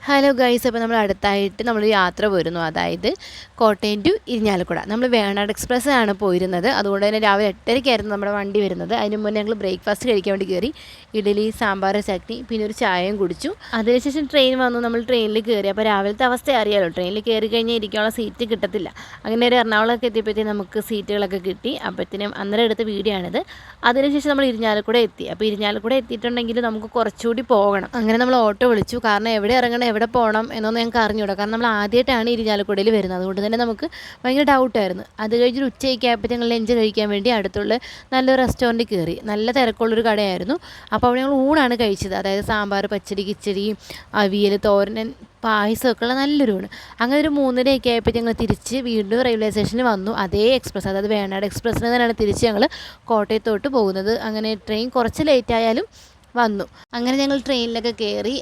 Hello guys, അപ്പോൾ നമ്മൾ അടുത്തായിട്ട് നമ്മൾ യാത്ര പോരുന്നു. അതായത് കോട്ടയം ടു ഇരിഞ്ഞാലക്കുട. നമ്മൾ വേണാട് എക്സ്പ്രസ് ആണ് പോയിരുന്നത്. അതുകൊണ്ട് തന്നെ രാവിലെ 8:30-ക്കായിരുന്നു നമ്മുടെ വണ്ടി വരുന്നത്. അതിന് മുന്നേ ഞങ്ങൾ ബ്രേക്ക്ഫാസ്റ്റ് കഴിക്കാൻ വേണ്ടി കയറി. ഇഡലി, സാമ്പാർ, ചട്നി, പിന്നെ ഒരു ചായയും കുടിച്ചു. അതിനുശേഷം ട്രെയിൻ വന്നു. നമ്മൾ ട്രെയിനിൽ കയറി. അപ്പോൾ രാവിലത്തെ അവസ്ഥ അറിയാമല്ലോ, ട്രെയിനിൽ കയറി കഴിഞ്ഞാൽ ഇരിക്കാനുള്ള സീറ്റ് കിട്ടത്തില്ല. അങ്ങനെ ഒരു എറണാകുളമൊക്കെ എത്തിയപ്പോഴത്തേക്കും നമുക്ക് സീറ്റുകളൊക്കെ കിട്ടി. അപ്പോഴത്തേനും അന്നേരം എടുത്ത വീഡിയോ ആണിത്. അതിനുശേഷം നമ്മൾ ഇരിഞ്ഞാലക്കുട എത്തി. അപ്പോൾ ഇരിഞ്ഞാലക്കുട എത്തിയിട്ടുണ്ടെങ്കിൽ നമുക്ക് കുറച്ചുകൂടി പോകണം. അങ്ങനെ നമ്മൾ ഓട്ടോ വിളിച്ചു. കാരണം എവിടെ ഇറങ്ങണം, എവിടെ പോകണം എന്നൊന്നും ഞങ്ങൾക്ക് അറിഞ്ഞൂടാ. കാരണം നമ്മൾ ആദ്യമായിട്ടാണ് ഇരിഞ്ഞാലക്കുടയിൽ വരുന്നത്. അതുകൊണ്ട് തന്നെ നമുക്ക് ഭയങ്കര ഡൗട്ടായിരുന്നു. അത് കഴിഞ്ഞൊരു ഉച്ചയ്ക്ക് ആയപ്പോൾ ഞങ്ങൾ ലഞ്ച് കഴിക്കാൻ വേണ്ടി അടുത്തുള്ള നല്ലൊരു റെസ്റ്റോറൻറ്റിൽ കയറി. നല്ല തിരക്കുള്ളൊരു കടയായിരുന്നു. അപ്പോൾ അവിടെ ഞങ്ങൾ ഊണാണ് കഴിച്ചത്. അതായത് സാമ്പാർ, പച്ചടി, കിച്ചടി, അവിയൽ, തോരൻ, പായസമൊക്കെ ഉള്ള നല്ലൊരു ഊണ്. അങ്ങനെ ഒരു 3:30-ഒക്കെ ആയപ്പോൾ ഞങ്ങൾ തിരിച്ച് വീണ്ടും റെയിൽവേ സ്റ്റേഷനിൽ വന്നു. അതേ എക്സ്പ്രസ്, അതായത് വേണാട് എക്സ്പ്രസ്സിന് തന്നെയാണ് തിരിച്ച് ഞങ്ങൾ കോട്ടയത്തോട്ട് പോകുന്നത്. അങ്ങനെ ട്രെയിൻ കുറച്ച് ലേറ്റ് ആയാലും വന്നു. അങ്ങനെ ഞങ്ങൾ ട്രെയിനിലൊക്കെ കയറി.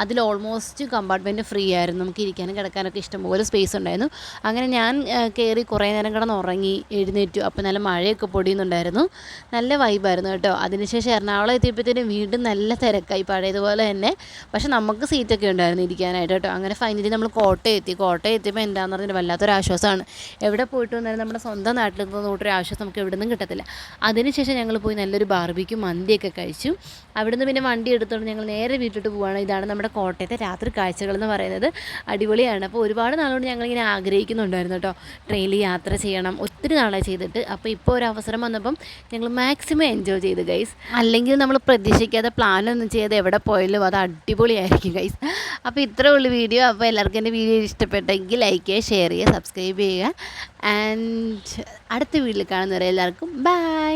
അതിൽ ഓൾമോസ്റ്റ് കമ്പാർട്ട്മെൻറ്റ് ഫ്രീ ആയിരുന്നു. നമുക്ക് ഇരിക്കാനും കിടക്കാനൊക്കെ ഇഷ്ടംപോലെ സ്പേസ് ഉണ്ടായിരുന്നു. അങ്ങനെ ഞാൻ കയറി കുറേ നേരം കിടന്ന് ഉറങ്ങി, എഴുന്നേറ്റു. അപ്പോൾ നല്ല മഴയൊക്കെ പൊടിയുന്നുണ്ടായിരുന്നു. നല്ല വൈബായിരുന്നു കേട്ടോ. അതിനുശേഷം എറണാകുളം എത്തിയപ്പോഴത്തേനും വീണ്ടും നല്ല തിരക്കായി, പഴയതുപോലെ തന്നെ. പക്ഷെ നമുക്ക് സീറ്റൊക്കെ ഉണ്ടായിരുന്നു ഇരിക്കാനായിട്ട് കേട്ടോ. അങ്ങനെ ഫൈനലി നമ്മൾ കോട്ടയം എത്തി. കോട്ടയം എത്തിയപ്പോൾ എന്താണെന്ന് പറഞ്ഞാൽ വല്ലാത്തൊരു ആശ്വാസമാണ്. എവിടെ പോയിട്ട് വന്നാലും നമ്മുടെ സ്വന്തം നാട്ടിൽ നിന്ന് തൊട്ടൊരു ആശ്വാസം നമുക്ക് എവിടെ നിന്നും കിട്ടത്തില്ല. അതിനുശേഷം ഞങ്ങൾ പോയി നല്ലൊരു ബാർബിക്യൂ മന്തിയൊക്കെ കഴിച്ചു. അവിടുന്ന് പിന്നെ വണ്ടി എടുത്തുകൊണ്ട് ഞങ്ങൾ നേരെ വീട്ടിലോട്ട് പോവുകയാണ്. ഇതാണ് നമ്മുടെ കോട്ടയത്തെ രാത്രി കാഴ്ചകൾ എന്ന് പറയുന്നത്. അടിപൊളിയാണ്. അപ്പോൾ ഒരുപാട് നാളുകൊണ്ട് ഞങ്ങളിങ്ങനെ ആഗ്രഹിക്കുന്നുണ്ടായിരുന്നു കേട്ടോ, ട്രെയിനിൽ യാത്ര ചെയ്യണം. ഒത്തിരി നാളായി ചെയ്തിട്ട്. അപ്പോൾ ഇപ്പോൾ ഒരു അവസരം വന്നപ്പം ഞങ്ങൾ മാക്സിമം എൻജോയ് ചെയ്തു ഗൈസ്. അല്ലെങ്കിൽ നമ്മൾ പ്രതീക്ഷിക്കാതെ പ്ലാനൊന്നും ചെയ്ത് എവിടെ പോയാലും അത് അടിപൊളിയായിരിക്കും ഗൈസ്. അപ്പോൾ ഇത്രേ ഉള്ളൂ വീഡിയോ. അപ്പോൾ എല്ലാവർക്കും എൻ്റെ വീഡിയോ ഇഷ്ടപ്പെട്ടെങ്കിൽ ലൈക്ക് ചെയ്യുക, ഷെയർ ചെയ്യുക, സബ്സ്ക്രൈബ് ചെയ്യുക. ആൻഡ് അടുത്ത വീഡിയോയിൽ കാണുന്നവരെ എല്ലാവർക്കും ബൈ.